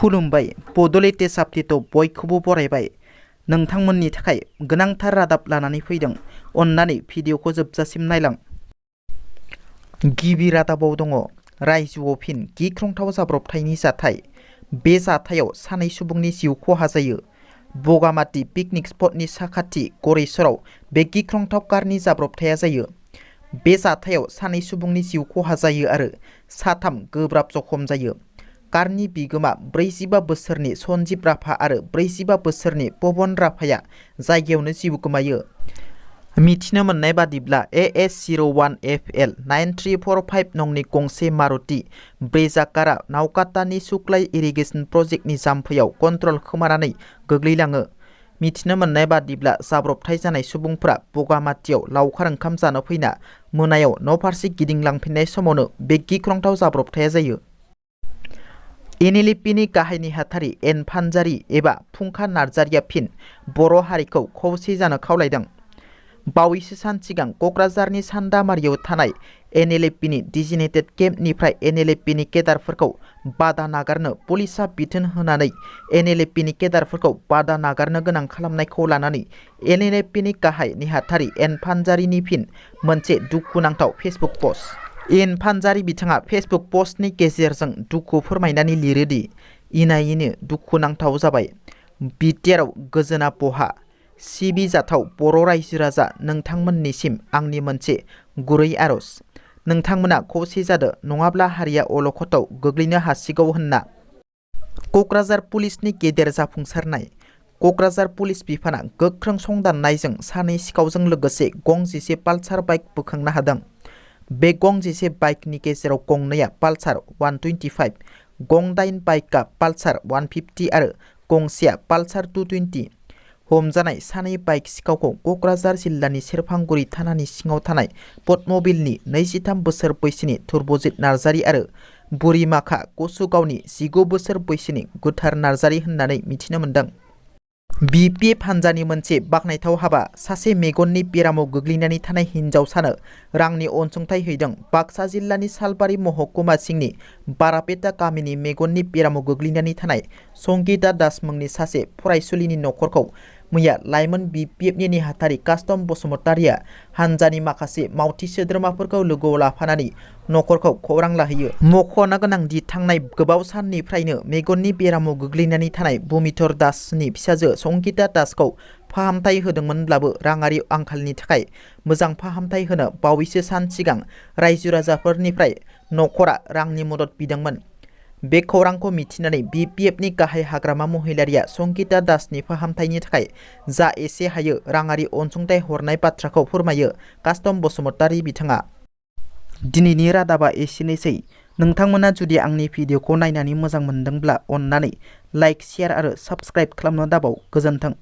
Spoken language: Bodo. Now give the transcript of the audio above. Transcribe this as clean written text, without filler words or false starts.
खुलुमबाय बड'लेण्ड आपडेटआव बयखौबो बरायबाय। नोंथांमोननि थाखाय गोनांथार रादाब लानानै फैदों। अन्नानै भिडिअखौ जोबजासिम नायलां। गिबि रादाबाव दङ रायजोआव फिन गिख्रंथाव जाब्रबथायनि जाथाय। बे जाथायाव सानै सुबुंनि जिउ खहा जायो। बगामाथि पिकनिक स्पटनि साखाथि गरेस्वराव बे गिख्रंथाव कारनि जाब्रबथाया जायो। बे जाथायाव सानै सुबुंनि जिउ खहा जायो आरो साथाम गोब्राब जखम जायो। कारनि बिगोमा 45 बोसोरनि सन्जीब राभा आरो 45 बोसोरनि पवन राभाया जायगायावनो जिउ गोमायो। मिथिनो मोननाय बादिब्ला AS01FL 9345 नंनि गंसे मारुति ब्रेजा कारा नावकाटानि सुक्लाय इरिगेसन प्रजेक्टनि जाम्फैयाव कन्ट्रल खोमानानै गोग्लैलाङो। मिथिनो मोननाय बादिब्ला जाब्रबथाय जानाय सुबुंफोरा बगामाथियाव लावखार ओंखाम जानो फैना मोनायाव न'फारसे गिदिंलांफिननाय समावनो बे गिख्रंथाव जाब्रबथाया जायो। NLPनि गाहाय नेहाथारि एन फानजारि एबा फुंखा नार्जारिया फिन बर' हारिखौ खौसे जानो खावलायदों। बावैसो सान सिगां क'क्राझारनि सान्दामारियाव थानाय NLPनि डिजिनेटेड केम्पनिफ्राय NLPनि केडारफोरखौ बादा नागारनो पुलिसआ बिथोन होनानै NLPनि केडारफोरखौ बादा नागारनो गोनां खालामनायखौ लानानै NLPनि गाहाय नेहाथारि एन फानजारिनि फिन मोनसे दुखुनांथाव फेसबुक पस्ट। एन फानजारि बिथाङा फेसबुक पस्टनि गेजेरजों दुखु फोरमायनानै लिरोदि इनायनो दुखुनांथाव जाबाय। बिटिआरआव गोजोना बहा सिबिजाथाव बर' रायजो राजा नोंथांमोननिसिम आंनि मोनसे गुरै आरज। नोंथांमोना खौसे जादो नङाब्ला हारिया अलखदाव गोग्लैनो हासिगौ होनना। क'क्राझार पुलिसनि गेदेर जाफुंसारनाय। क'क्राझार पुलिस बिफाना गोख्रों संदाननायजों सानै सिखावजों लोगोसे गंजिसे पालसार बाइक बोखांनो हादों। बे गंजिसे बाइकनि गेजेराव गंनैया पालसार 125, गं-8 बाइकआ पालसार 150 आरो गंसेया पालसार 220। हमजानाय सानै बाइक सिखावखौ क'क्राझार जिल्लानि सेरफांगुरि थानानि सिङाव थानाय पद्मबिलनि 23 बोसोर बैसोनि धुर्बजित नार्जारि आरो बुरिमाखा कसुगावनि 19 बोसोर बैसोनि गुथार नार्जारि होननानै मिथिनो मोन्दों। BPF हान्जानि मोनसे बाखनायथाव हाबा सासे मेगननि बेरामाव गोग्लैनानै थानाय हिन्जावसानो रांनि अनसुंथाइ हैदों। बाक्सा जिल्लानि सालबारि महकुमा सिंनि बारापेटा गामिनि मेगननि बेरामाव गोग्लैनानै थानाय संगिता दास मुंनि सासे फरायसुलिनि नखरखौ मैया लाइमोन BPFनि नेहाथारि कास्टम बसुमतारिया हान्जानि माखासे मावथि सोद्रोमाफोरखौ लोगोआव लाफानानै नखरखौ खौरां लाहैयो। मख'नो गोनांदि थांनाय गोबाव साननिफ्रायनो मेगननि बेरामाव गोग्लैनानै थानाय बुमिधर दासनि फिसाजो संगिता दासखौ फाहामथाय होदोंमोनब्लाबो राङारि आंखालनि थाखाय मोजां फाहामथाय होनो बावैसो सान सिगां रायजो राजाफोरनिफ्राय नखरा रांनि मदद बिदोंमोन। बे खौरांखौ मिथिनानै BPFनि गाहाय हाग्रामा महिलारिया संगिता दासनि फाहामथायनि थाखाय जा एसे हायो राङारि अनसुंथाइ हरनाय बाथ्राखौ फोरमायो कास्टम बसुमतारि बिथाङा। दिनैनि रादाबा एसेनोसै। नोंथांमोना जुदि आंनि भिडिअखौ नायनानै मोजां मोनदोंब्ला अन्नानै लाइक, शेयार आरो साबस्क्राइब खालामनो दाबाव। गोजोन्थों।